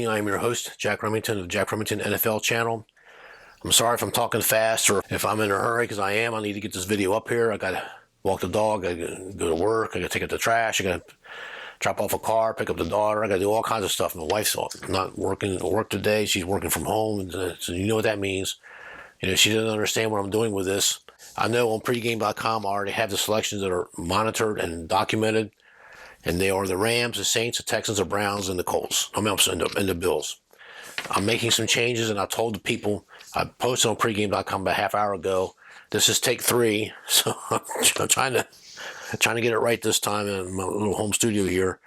morning. I'm your host, Jack Remington of the Jack Remington NFL channel. I'm sorry if I'm talking fast or if I'm in a hurry, because I am. I need to get this video up here. I got to walk the dog. I got to go to work. I got to take out the trash. I got to drop off a car, pick up the daughter. I got to do all kinds of stuff. My wife's not working at work today. She's working from home. So you know what that means. You know, she doesn't understand what I'm doing with this. I know on pregame.com I already have the selections that are monitored and documented. And they are the Rams, the Saints, the Texans, the Browns, and the Colts. And the Bills. I'm making some changes, and I told the people, I posted on pregame.com about a half hour ago, this is take 3. So I'm trying to get it right this time in my little home studio here.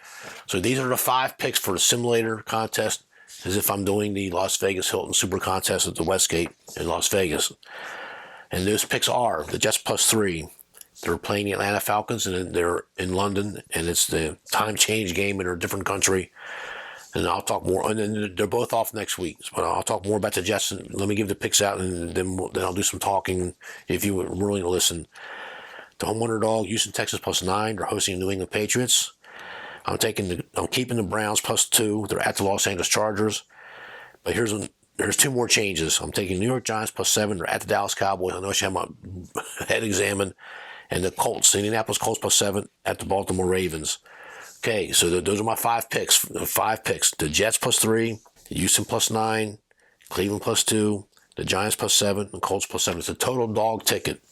So these are the 5 picks for the simulator contest, as if I'm doing the Las Vegas Hilton Super Contest at the Westgate in Las Vegas. And those picks are the Jets +3. They're playing the Atlanta Falcons, and they're in London, and it's the time change game in a different country. And I'll talk more, and then they're both off next week. But I'll talk more about the Jets. And let me give the picks out, and then I'll do some talking if you were willing to listen. The home underdog, Houston Texans +9. They're hosting the New England Patriots. I'm keeping the Browns +2. They're at the Los Angeles Chargers. But there's 2 more changes. I'm taking New York Giants +7. They're at the Dallas Cowboys. I know I should have my head examined. And the Colts, the Indianapolis Colts +7 at the Baltimore Ravens. Okay, so those are my 5 picks. 5 picks. The Jets +3, Houston +9, Cleveland +2, the Giants +7, and Colts +7. It's a total dog ticket.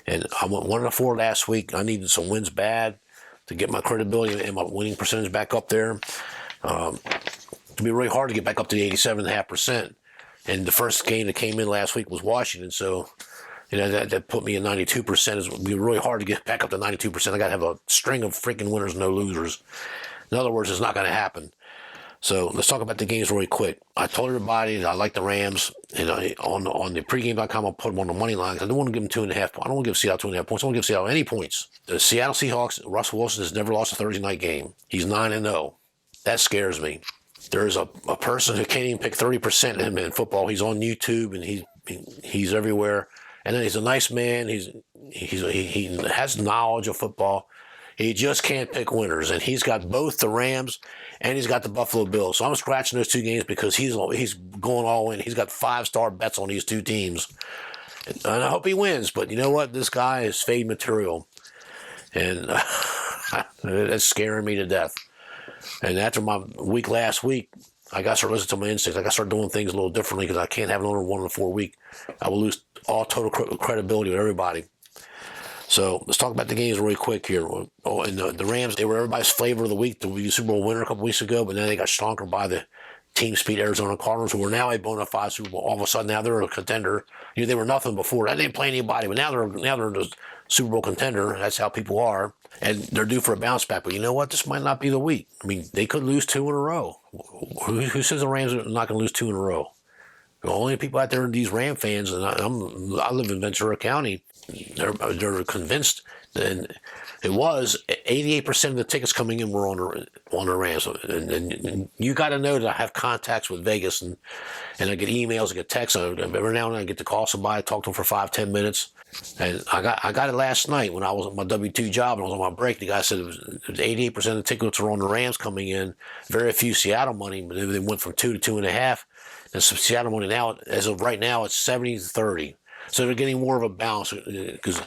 And I went 1-4 last week. I needed some wins bad to get my credibility and my winning percentage back up there. It'd be really hard to get back up to the 87.5%. And the first game that came in last week was Washington, so you know, that put me at 92%. It would be really hard to get back up to 92%. I got to have a string of freaking winners, no losers. In other words, it's not going to happen. So let's talk about the games really quick. I told everybody that I like the Rams. And on the pregame.com, I'll put them on the money line. I don't want to give them 2.5. I don't want to give Seattle 2.5 points. I don't want to give Seattle any points. The Seattle Seahawks, Russell Wilson has never lost a Thursday night game. He's 9-0. That scares me. There's a person who can't even pick 30% in football. He's on YouTube, and he's everywhere. And then he's a nice man. He has knowledge of football. He just can't pick winners. And he's got both the Rams and he's got the Buffalo Bills. So I'm scratching those 2 games because he's going all in. He's got 5-star bets on these 2 teams. And I hope he wins. But you know what? This guy is fade material. And that's scaring me to death. And after my week last week, I got to start listening to my instincts. I got to start doing things a little differently because I can't have another 1-4 week. I will lose all total credibility with everybody. So let's talk about the games really quick here. Oh, and the Rams, they were everybody's flavor of the week, the Super Bowl winner a couple weeks ago, but then they got schlonkered by the team speed Arizona Cardinals, who are now a bona fide Super Bowl. All of a sudden, now they're a contender. You know, they were nothing before. They didn't play anybody, but now they're the Super Bowl contender. That's how people are. And they're due for a bounce back. But you know what? This might not be the week. I mean, they could lose 2 in a row. Who says the Rams are not going to lose 2 in a row? The only people out there are these Ram fans, and I live in Ventura County. They're convinced, and it was 88% of the tickets coming in were on the Rams. And you got to know that I have contacts with Vegas, and I get emails, I get texts. Every now and then I get to call somebody, talk to them for 5-10 minutes. And I got it last night when I was at my W-2 job and I was on my break. The guy said it was 88% of the tickets were on the Rams coming in. Very few Seattle money, but they went from 2 to 2.5. And some Seattle money now, as of right now, it's 70-30. So they're getting more of a balance because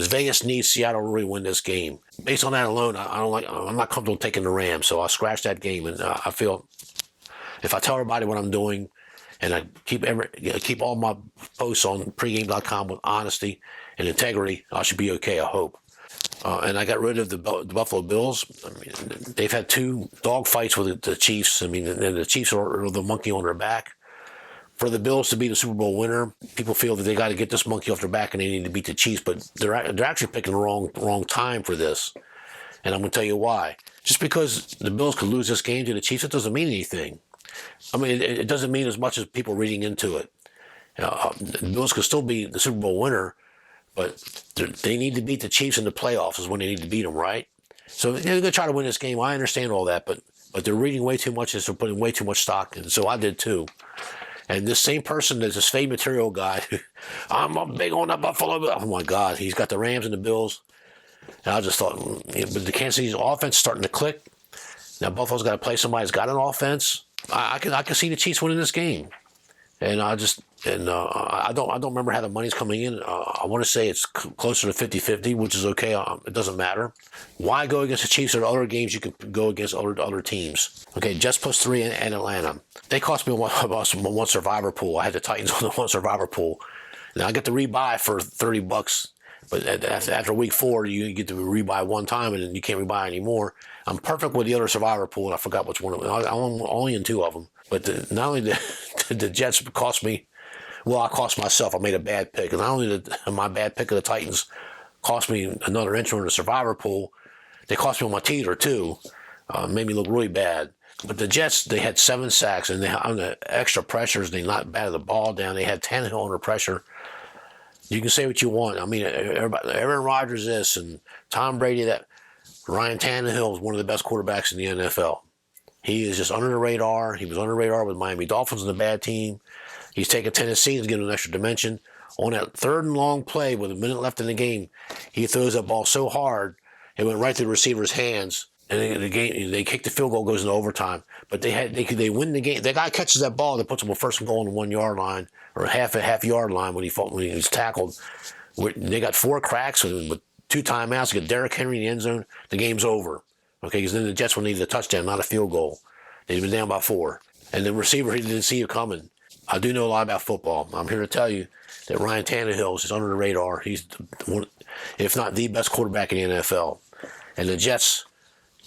Vegas needs Seattle to really win this game. Based on that alone, I'm not comfortable taking the Rams, so I scratched that game. And I feel if I tell everybody what I'm doing, and I keep all my posts on pregame.com with honesty and integrity, I should be okay, I hope. And I got rid of the Buffalo Bills. I mean, they've had 2 dog fights with the Chiefs. I mean, and the Chiefs are the monkey on their back. For the Bills to be the Super Bowl winner, people feel that they got to get this monkey off their back and they need to beat the Chiefs, but they're actually picking the wrong time for this. And I'm going to tell you why. Just because the Bills could lose this game to the Chiefs, it doesn't mean anything. I mean, it doesn't mean as much as people reading into it. The Bills could still be the Super Bowl winner, but they need to beat the Chiefs in the playoffs is when they need to beat them, right? So they're going to try to win this game. I understand all that, but they're reading way too much and they're putting way too much stock in. So I did too. And this same person that's this fade material guy, I'm big on the Buffalo Bills. Oh my God, he's got the Rams and the Bills. And I just thought, but the Kansas City's offense is starting to click. Now Buffalo's got to play somebody that's got an offense. I can see the Chiefs winning this game. And I don't remember how the money's coming in. I want to say it's closer to 50-50, which is okay. It doesn't matter. Why go against the Chiefs? There are other games you can go against other teams. Okay, Jets +3 and Atlanta. They cost me one survivor pool. I had the Titans on the one survivor pool. Now I get to rebuy for $30. But after week 4, you get to rebuy one time, and then you can't rebuy anymore. I'm perfect with the other survivor pool, and I forgot which one. I'm only in 2 of them. But not only the Jets cost me, well, I cost myself. I made a bad pick. And not only my bad pick of the Titans cost me another entry in the survivor pool, they cost me on my teeter too. Made me look really bad. But the Jets, they had 7 sacks, and on the extra pressures, they not batted the ball down. They had Tannehill under pressure. You can say what you want. I mean, Aaron Rodgers this, and Tom Brady that. Ryan Tannehill is one of the best quarterbacks in the NFL. He is just under the radar. He was under the radar with Miami Dolphins and a bad team. He's taken Tennessee and given an extra dimension. On that 3rd and long play with a minute left in the game, he throws that ball so hard, it went right through the receiver's hands. And they kick the field goal, goes into overtime. But they win the game. The guy catches that ball that puts him a 1st and goal on the 1 yard line, or a half yard line when he was tackled. They got 4 cracks with 2 timeouts. They get Derrick Henry in the end zone. The game's over. Okay, because then the Jets will need a touchdown, not a field goal. They've been down by 4. And the receiver, he didn't see it coming. I do know a lot about football. I'm here to tell you that Ryan Tannehill is under the radar. He's one, if not the best quarterback in the NFL. And the Jets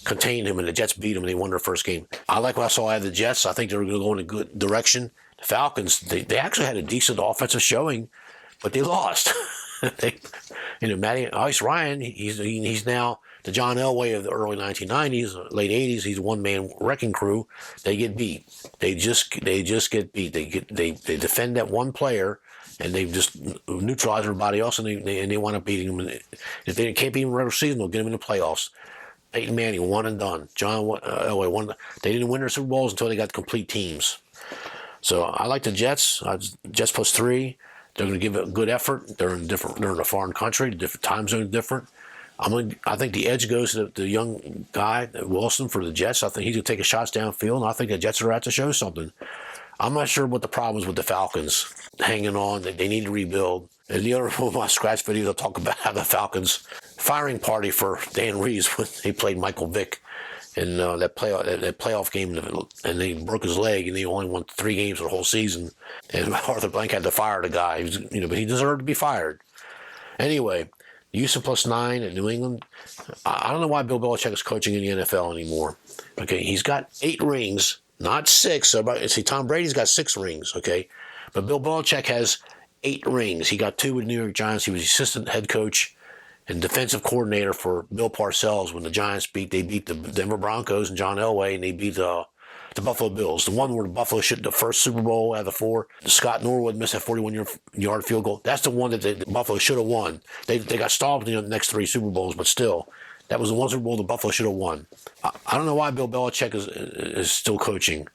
contained him, and the Jets beat him, and they won their first game. I like what I saw out of the Jets. I think they were going to go in a good direction. The Falcons, they actually had a decent offensive showing, but they lost. Matty Ice Ryan, he's now the John Elway of the early 1990s, late 80s. He's a one-man wrecking crew. They get beat. They just get beat. They defend that one player, and they just neutralize everybody else, and they wind up beating them. If they can't beat them in the regular season, they'll get them in the playoffs. Peyton Manning, one and done. John Elway, one. They didn't win their Super Bowls until they got complete teams. So I like the Jets. Jets +3. They're going to give it a good effort. They're in a foreign country. The different time zone is different. I think the edge goes to the young guy, Wilson, for the Jets. I think he's going to take a shots downfield, and I think the Jets are out to show something. I'm not sure what the problem is with the Falcons hanging on. They need to rebuild. And the other one of my scratch videos, I'll talk about how the Falcons firing party for Dan Reeves when they played Michael Vick in that playoff game, and they broke his leg, and he only won 3 games for the whole season. And Arthur Blank had to fire the guy. But he deserved to be fired. Anyway, Houston +9 at New England. I don't know why Bill Belichick is coaching in the NFL anymore. Okay, he's got 8 rings, not 6. See, Tom Brady's got 6 rings. Okay, but Bill Belichick has 8 rings. He got 2 with New York Giants. He was assistant head coach and defensive coordinator for Bill Parcells when the Giants beat the Denver Broncos and John Elway, and they beat the Buffalo Bills. The one where the Buffalo should the first Super Bowl out of the 4. Scott Norwood missed that 41-yard field goal. That's the one that the Buffalo should have won. They got stalled in the next 3 Super Bowls, but still, that was the one Super Bowl the Buffalo should have won. I don't know why Bill Belichick is still coaching.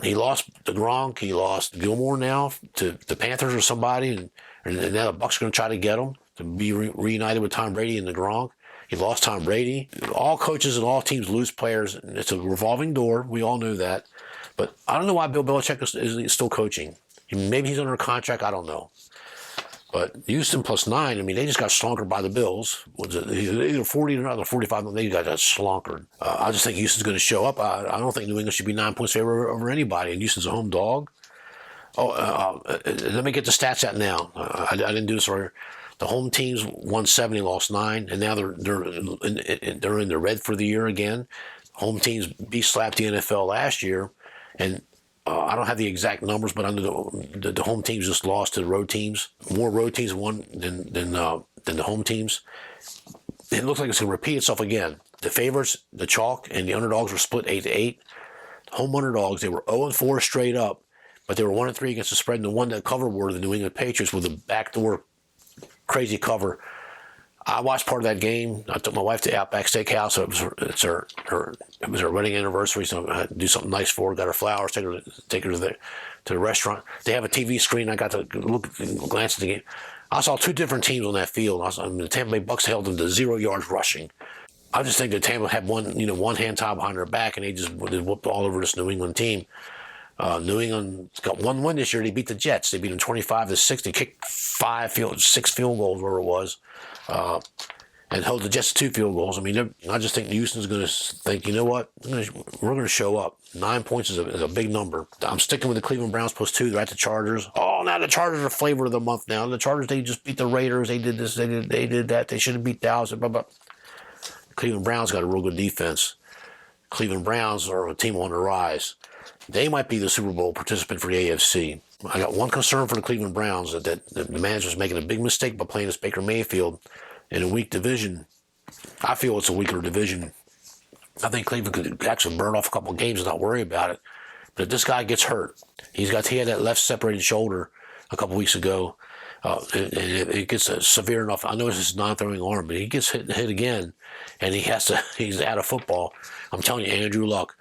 He lost the Gronk. He lost Gilmore now to the Panthers or somebody, and now the Bucs are going to try to get him to be reunited with Tom Brady and the Gronk. He lost Tom Brady. All coaches and all teams lose players. It's a revolving door. We all knew that. But I don't know why Bill Belichick is still coaching. Maybe he's under a contract. I don't know. But Houston +9, I mean, they just got schlonkered by the Bills. Was it either 40 or another 45? They got schlonkered. I just think Houston's going to show up. I don't think New England should be 9 points favor over anybody. And Houston's a home dog. Let me get the stats out now. I didn't do this earlier. The home teams won 7, lost 9, and now they're in the red for the year again. Home teams slapped the NFL last year, and I don't have the exact numbers, but under the home teams just lost to the road teams. More road teams won than the home teams. It looks like it's going to repeat itself again. The favorites, the chalk, and the underdogs were split 8-8. Home underdogs, they were 0-4 straight up, but they were 1-3 against the spread, and the one that covered were the New England Patriots with a backdoor crazy cover. I watched part of that game. I took my wife to Outback Steakhouse. It was her wedding anniversary, so I had to do something nice for her. Got her flowers, take her to the restaurant. They have a TV screen. I got to glance at the game. I saw 2 different teams on that field. The Tampa Bay Bucs held them to 0 yards rushing. I just think that Tampa had one hand tied behind their back, and they whooped all over this New England team. New England's got one win this year. They beat the Jets. They beat them 25-6. They kicked 6 field goals, whatever it was, and held the Jets to 2 field goals. I mean, I just think Houston's going to think, you know what, we're going to show up. 9 points is a big number. I'm sticking with the Cleveland Browns +2. They're at the Chargers. Oh, now the Chargers are flavor of the month now. The Chargers, they just beat the Raiders. They did this. They did that. They should have beat Dallas. Blah, blah. The Cleveland Browns got a real good defense. Cleveland Browns are a team on the rise. They might be the Super Bowl participant for the AFC. I got one concern for the Cleveland Browns, that the manager's making a big mistake by playing this Baker Mayfield in a weak division. I feel it's a weaker division. I think Cleveland could actually burn off a couple of games and not worry about it. But if this guy gets hurt, he had that left separated shoulder a couple weeks ago, and it gets severe enough. I know it's his non-throwing arm, but he gets hit again, and he's out of football. I'm telling you, Andrew Luck.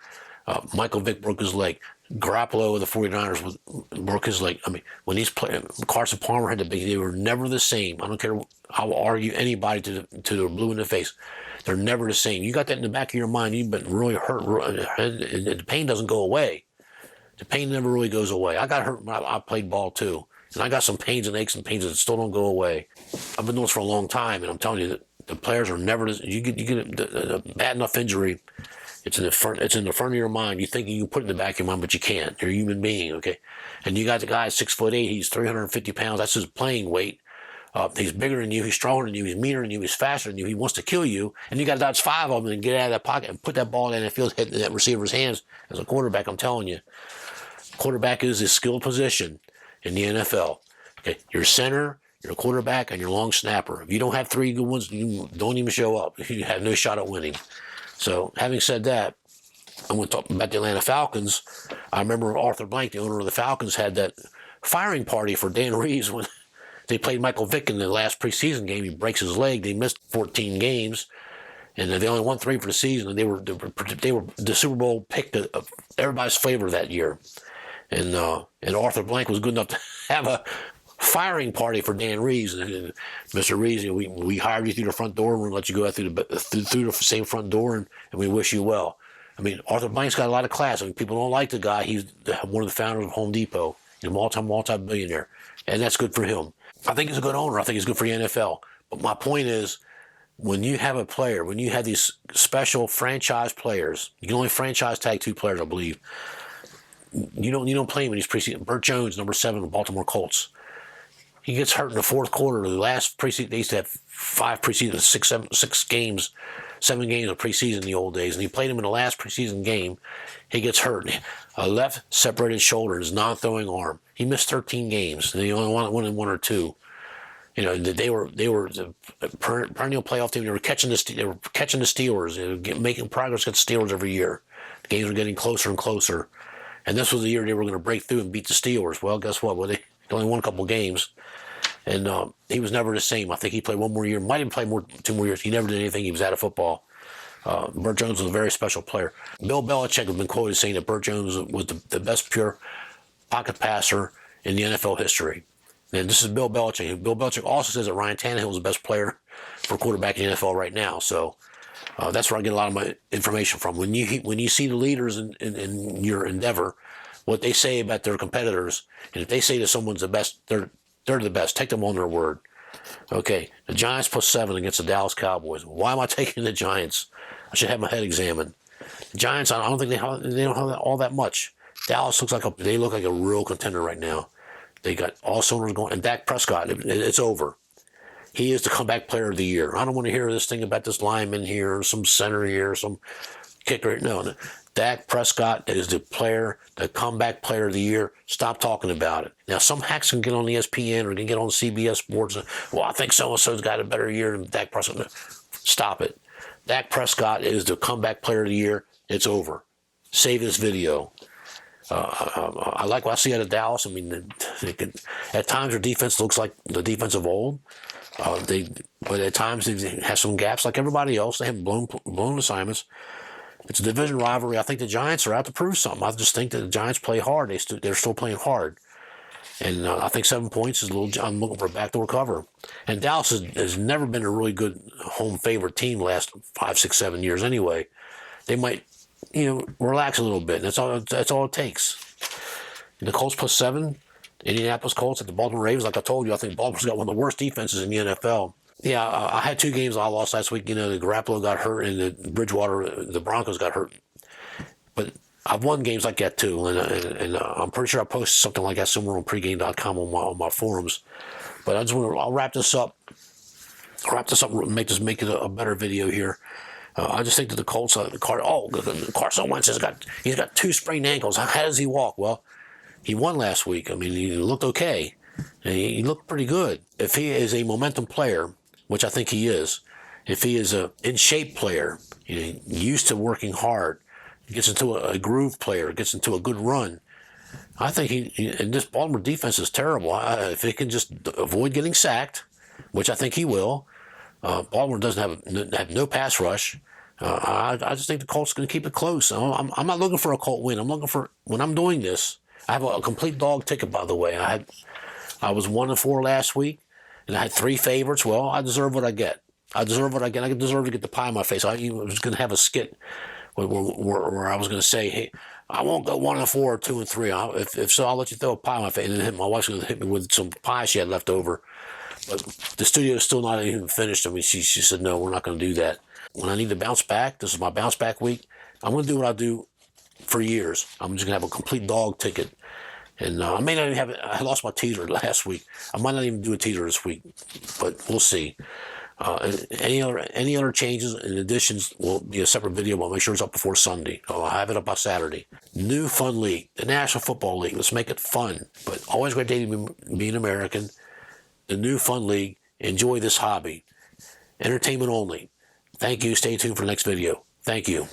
Michael Vick broke his leg. Garoppolo of the 49ers broke his leg. I mean, when he's playing, Carson Palmer had they were never the same. I don't care. I will argue anybody to the blue in the face. They're never the same. You got that in the back of your mind. You've been really hurt, and the pain doesn't go away. The pain never really goes away. I got hurt when I played ball too, and I got some pains and aches and pains that still don't go away. I've been doing this for a long time, and I'm telling you that the players are never. You get a bad enough injury. It's in the front of your mind. You think you can put it in the back of your mind, but you can't. You're a human being, okay? And you got the guy 6'8". He's 350 pounds. That's his playing weight. He's bigger than you. He's stronger than you. He's meaner than you. He's faster than you. He wants to kill you. And you got to dodge 5 of them and get out of that pocket and put that ball in the field, hit that receiver's hands. As a quarterback, I'm telling you, quarterback is a skilled position in the NFL. Okay, your center, your quarterback, and your long snapper. If you don't have 3 good ones, you don't even show up. You have no shot at winning. So, having said that, I'm going to talk about the Atlanta Falcons. I remember Arthur Blank, the owner of the Falcons, had that firing party for Dan Reeves when they played Michael Vick in the last preseason game. He breaks his leg. They missed 14 games, and they only won 3 for the season. And they were the Super Bowl pick of everybody's favor that year. And Arthur Blank was good enough to have a firing party for Dan Reeves. And Mr. Reeves, we hired you through the front door, and we're going to let you go out through the same front door, and we wish you well. I mean, Arthur Blank's got a lot of class. I mean, people don't like the guy. He's one of the founders of Home Depot. He's a multi-billionaire, and that's good for him. I think he's a good owner. I think he's good for the NFL. But my point is, when you have a player, when you have these special franchise players, you can only franchise tag 2 players, I believe. You don't play him in these preseason. Burt Jones, number 7 of the Baltimore Colts. He gets hurt in the 4th quarter. The last preseason, they used to have 5 preseason, 7 games of preseason in the old days, and he played him in the last preseason game. He gets hurt. A left separated shoulder, his non-throwing arm. He missed 13 games, and he only won 1 or 2. You know, they were the perennial playoff team. They were catching the Steelers. They were making progress against the Steelers every year. The games were getting closer and closer, and this was the year they were going to break through and beat the Steelers. Well, guess what? Well, they only won a couple games. And he was never the same. I think he played 1 more year. Might even play 2 more years. He never did anything. He was out of football. Burt Jones was a very special player. Bill Belichick has been quoted saying that Burt Jones was the best pure pocket passer in the NFL history. And this is Bill Belichick. Bill Belichick also says that Ryan Tannehill is the best player for quarterback in the NFL right now. So that's where I get a lot of my information from. When you see the leaders in your endeavor, what they say about their competitors, and if they say that someone's the best, they're the best. Take them on their word. Okay, the Giants +7 against the Dallas Cowboys. Why am I taking the Giants? I should have my head examined. The Giants, I don't think they don't have all that much. Dallas looks like they look like a real contender right now. They got all cylinders going, and Dak Prescott, it's over. He is the comeback player of the year. I don't want to hear this thing about this lineman here, or some center here, or some kicker. No. Dak Prescott is the comeback player of the year. Stop talking about it. Now, some hacks can get on ESPN or can get on CBS Sports. Well, I think so-and-so's got a better year than Dak Prescott. Stop it. Dak Prescott is the comeback player of the year. It's over. Save this video. I like what I see out of Dallas. I mean, at times their defense looks like the defense of old. But at times they have some gaps like everybody else. They have blown assignments. It's a division rivalry. I think the Giants are out to prove something. I just think that the Giants play hard. They're still playing hard. And I think 7 points is a little. I'm looking for a backdoor cover. And Dallas has never been a really good home favorite team the last 5, 6, 7 years. Anyway, they might, relax a little bit. That's all it takes. And the Colts +7, Indianapolis Colts at the Baltimore Ravens. Like I told you, I think Baltimore's got one of the worst defenses in the NFL. Yeah, I had 2 games I lost last week. The Garoppolo got hurt, and the Bridgewater, the Broncos got hurt. But I've won games like that too, and I'm pretty sure I posted something like that somewhere on pregame.com on my forums. But I'll wrap this up. And make it a better video here. I just think that the Colts, Carson Wentz he's got 2 sprained ankles. How does he walk? Well, he won last week. I mean, he looked okay, and he looked pretty good. If he is a momentum player, which I think he is, if he is a in shape player, used to working hard, gets into a groove player, gets into a good run, I think and this Baltimore defense is terrible. If he can just avoid getting sacked, which I think he will, Baltimore doesn't have no pass rush. I just think the Colts are going to keep it close. I'm not looking for a Colt win. I'm looking for, when I'm doing this, I have a complete dog ticket, by the way. I was 1-4 last week, and I had 3 favorites. Well, I deserve what I get. I deserve what I get. I deserve to get the pie in my face. I was going to have a skit where I was going to say, hey, I won't go 1-4 or 2-3. If so, I'll let you throw a pie in my face. And then my wife's going to hit me with some pie she had left over. But the studio is still not even finished. I mean, she said, no, we're not going to do that. When I need to bounce back, this is my bounce back week. I'm going to do what I do for years. I'm just going to have a complete dog ticket. And I may not even have it. I lost my teeter last week. I might not even do a teeter this week, but we'll see. Any other changes and additions will be a separate video, but I'll make sure it's up before Sunday. I'll have it up by Saturday. New fun league, the National Football League. Let's make it fun. But always great day to be an American. The new fun league. Enjoy this hobby. Entertainment only. Thank you. Stay tuned for the next video. Thank you.